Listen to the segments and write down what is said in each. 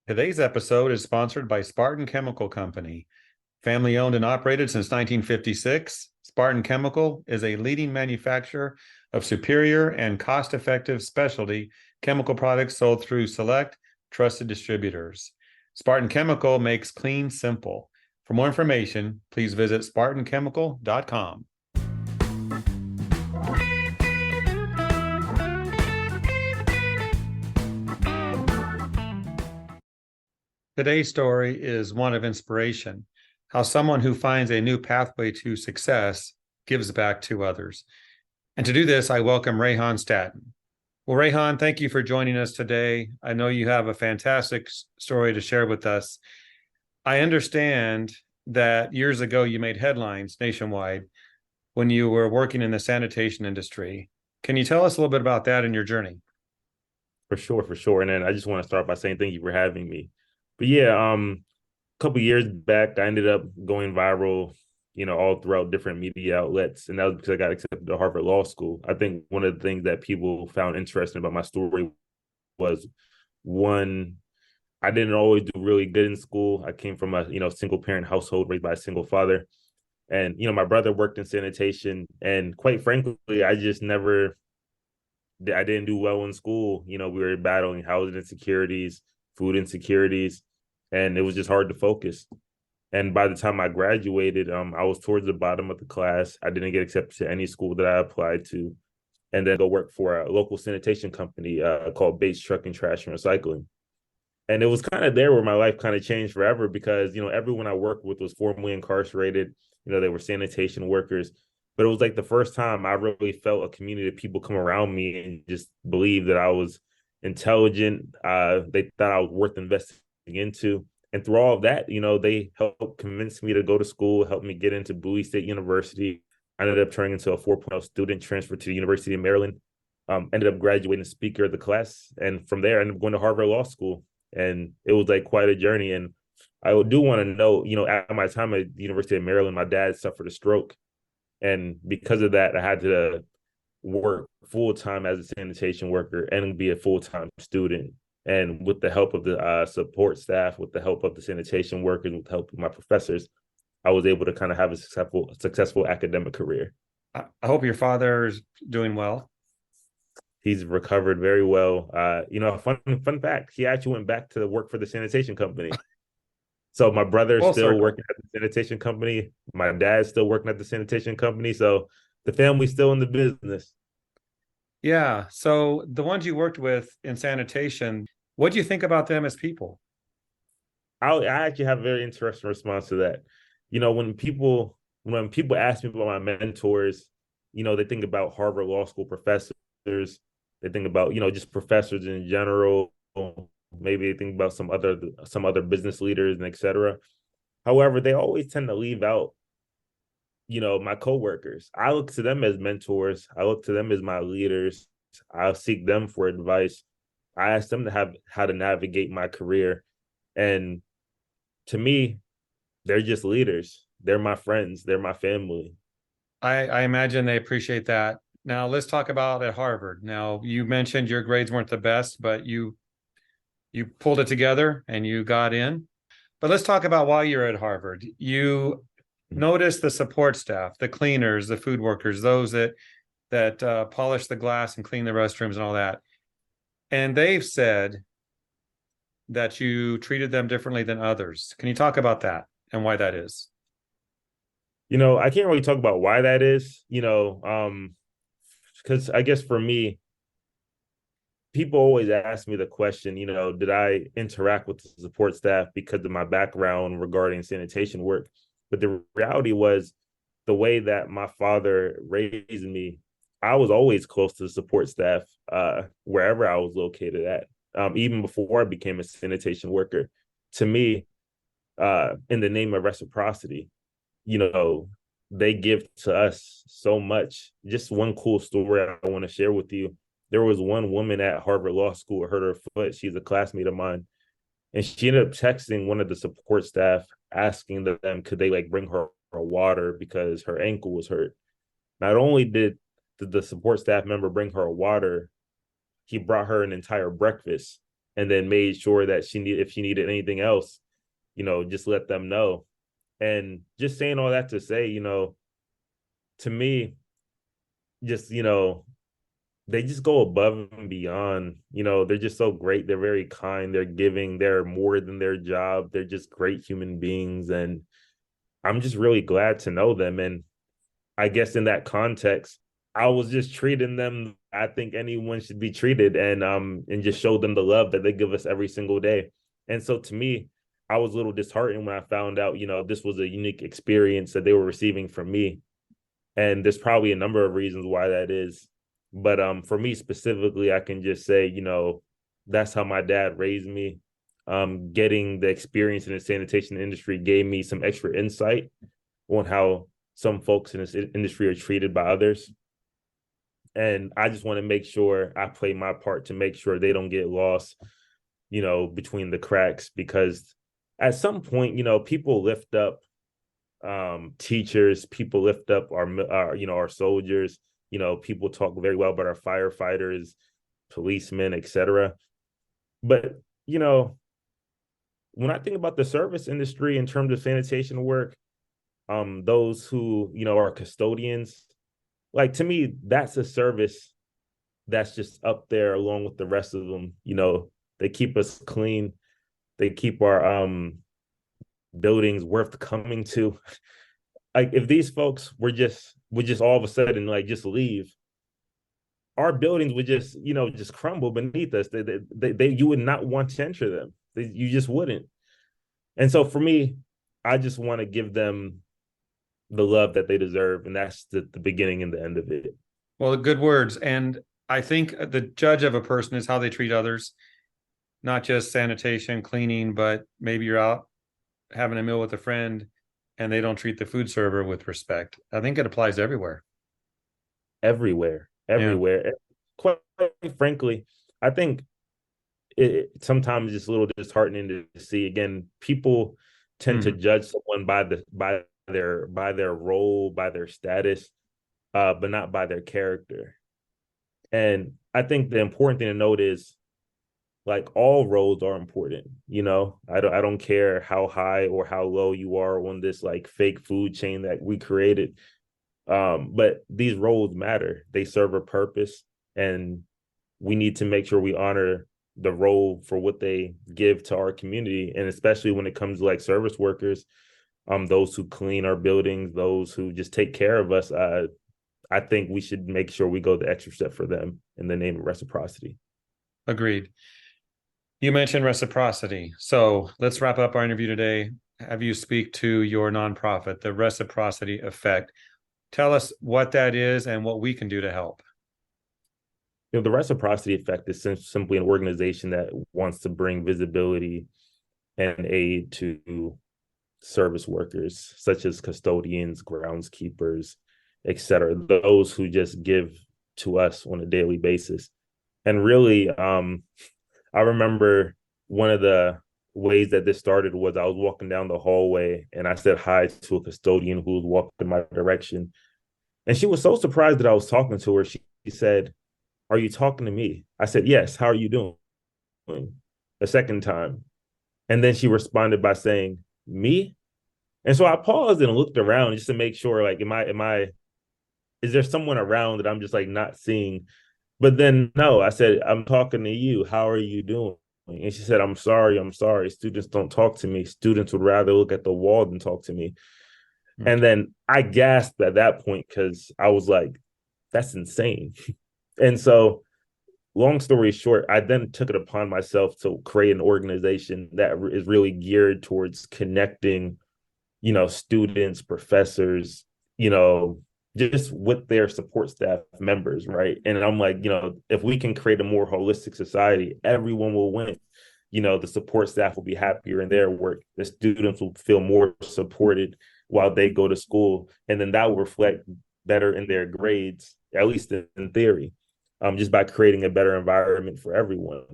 Today's episode is sponsored by Spartan Chemical Company. Family owned and operated since 1956, Spartan Chemical is a leading manufacturer of superior and cost effective specialty chemical products sold through select, trusted distributors. Spartan Chemical makes clean simple. For more information, please visit SpartanChemical.com. Today's story is one of inspiration, how someone who finds a new pathway to success gives back to others. And to do this, I welcome Rehan Staton. Well, Rehan, thank you for joining us today. I know you have a fantastic story to share with us. I understand that years ago you made headlines nationwide when you were working in the sanitation industry. Can you tell us a little bit about that and your journey? For sure, for sure. And then I just want to start by saying thank you for having me. But yeah, a couple years back, I ended up going viral, all throughout different media outlets. And that was because I got accepted to Harvard Law School. I think one of the things that people found interesting about my story was one, I didn't always do really good in school. I came from a, single parent household raised by a single father. And, my brother worked in sanitation. And quite frankly, I didn't do well in school. We were battling housing insecurities, food insecurities, and it was just hard to focus. And by the time I graduated, I was towards the bottom of the class. I didn't get accepted to any school that I applied to, and then go work for a local sanitation company called Bates Truck and Trash and Recycling. And it was kind of there where my life kind of changed forever because, everyone I worked with was formerly incarcerated. They were sanitation workers. But it was like the first time I really felt a community of people come around me and just believe that I was intelligent. They thought I was worth investing into. And through all of that, they helped convince me to go to school, helped me get into Bowie State University. I ended up turning into a 4.0 student, transferred to the University of Maryland, ended up graduating speaker of the class. And from there, I ended up going to Harvard Law School. And it was like quite a journey. And I do want to know, at my time at the University of Maryland, my dad suffered a stroke. And because of that, I had to work full time as a sanitation worker and be a full time student. And with the help of the support staff, with the help of the sanitation workers, with the help of my professors, I was able to kind of have a successful academic career. I hope your father's doing well. He's recovered very well. A fun fact: he actually went back to work for the sanitation company. So my brother's Full still circle. working at the sanitation company. My dad's still working at the sanitation company. So the family's still in the business. Yeah. So the ones you worked with in sanitation, what do you think about them as people? I actually have a very interesting response to that. When people ask me about my mentors, they think about Harvard Law School professors. They think about, just professors in general. Maybe they think about some other business leaders and etc. However, they always tend to leave out, my coworkers. I look to them as mentors. I look to them as my leaders. I'll seek them for advice. I ask them to have how to navigate my career. And to me, they're just leaders. They're my friends. They're my family. I imagine they appreciate that. Now let's talk about at Harvard. Now you mentioned your grades weren't the best, but you pulled it together and you got in. But let's talk about while you're at Harvard. You noticed the support staff, the cleaners, the food workers, those that polish the glass and clean the restrooms and all that. And they've said that you treated them differently than others. Can you talk about that and why that is? I can't really talk about why that is, because I guess for me, people always ask me the question, did I interact with the support staff because of my background regarding sanitation work? But the reality was the way that my father raised me, I was always close to the support staff wherever I was located at, even before I became a sanitation worker. To me, in the name of reciprocity, you know, they give to us so much. Just one cool story I want to share with you. There was one woman at Harvard Law School who hurt her foot. She's a classmate of mine. And she ended up texting one of the support staff asking them could they bring her water because her ankle was hurt. Not only did the support staff member bring her water, he brought her an entire breakfast. and then made sure that if she needed anything else, just let them know. And just saying all that to say, to me, just, they just go above and beyond. They're just so great. They're very kind. They're giving. They're more than their job. They're just great human beings. And I'm just really glad to know them. And I guess in that context, I was just treating them. I think anyone should be treated, and just show them the love that they give us every single day. And so to me, I was a little disheartened when I found out, this was a unique experience that they were receiving from me. And there's probably a number of reasons why that is. But for me specifically, I can just say, that's how my dad raised me. Getting the experience in the sanitation industry gave me some extra insight on how some folks in this industry are treated by others. And I just want to make sure I play my part to make sure they don't get lost, between the cracks, because at some point, people lift up teachers, people lift up our soldiers, people talk very well about our firefighters, policemen, etc. But, when I think about the service industry in terms of sanitation work, those who, are custodians, like, to me, that's a service that's just up there along with the rest of them. They keep us clean. They keep our buildings worth coming to. Like, if these folks would just all of a sudden, like, just leave, our buildings would just crumble beneath us. You would not want to enter them. You just wouldn't. And so for me, I just want to give them the love that they deserve, and that's the beginning and the end of it. Well, good words. And I think the judge of a person is how they treat others, not just sanitation, cleaning, but maybe you're out having a meal with a friend and they don't treat the food server with respect. I think it applies everywhere. Everywhere, Yeah. everywhere. Quite frankly, I think sometimes it's a little disheartening to see. Again, people tend to Mm-hmm. judge someone by their role, by their status, but not by their character. And I think the important thing to note is, like, all roles are important. I don't care how high or how low you are on this, like, fake food chain that we created. But these roles matter. They serve a purpose, and we need to make sure we honor the role for what they give to our community. And especially when it comes to, like, service workers, those who clean our buildings, those who just take care of us, I think we should make sure we go the extra step for them in the name of reciprocity. Agreed. You mentioned reciprocity. So let's wrap up our interview today. Have you speak to your nonprofit, the Reciprocity Effect. Tell us what that is and what we can do to help. The reciprocity effect is simply an organization that wants to bring visibility and aid to service workers, such as custodians, groundskeepers, etc. Those who just give to us on a daily basis. And really, I remember one of the ways that this started was I was walking down the hallway and I said hi to a custodian who was walking in my direction. And she was so surprised that I was talking to her. She said, "Are you talking to me?" I said, "Yes. How are you doing?" A second time. And then she responded by saying, "Me?" And so I paused and looked around just to make sure, like, is there someone around that I'm just, like, not seeing? But then no, I said, "I'm talking to you. How are you doing?" And she said, "I'm sorry. I'm sorry. Students don't talk to me. Students would rather look at the wall than talk to me." And Okay. then I gasped at that point because I was like, that's insane. And so, long story short, I then took it upon myself to create an organization that is really geared towards connecting, students, professors, you know, just with their support staff members, right? And I'm like, if we can create a more holistic society, everyone will win. The support staff will be happier in their work. The students will feel more supported while they go to school, and then that will reflect better in their grades, at least in theory, just by creating a better environment for everyone.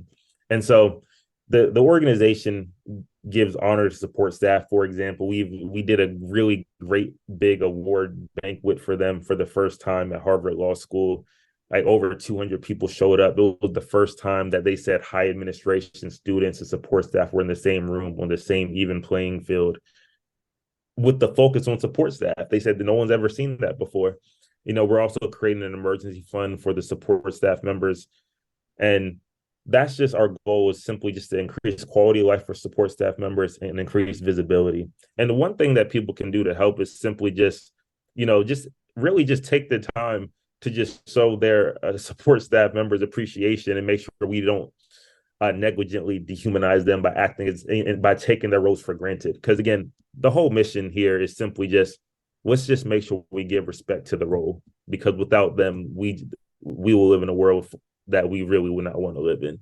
And so, the organization gives honor to support staff. For example, we did a really great big award banquet for them for the first time at Harvard Law School. like over 200 people showed up. It was the first time that they said high administration, students, and support staff were in the same room on the same even playing field with the focus on support staff. They said that no one's ever seen that before. We're also creating an emergency fund for the support staff members. And that's just our goal, is simply just to increase quality of life for support staff members and increase visibility. And the one thing that people can do to help is simply just really just take the time to just show their support staff members appreciation and make sure we don't negligently dehumanize them by acting and by taking their roles for granted. Because again, the whole mission here is simply just, let's just make sure we give respect to the role, because without them, we will live in a world that we really would not want to live in.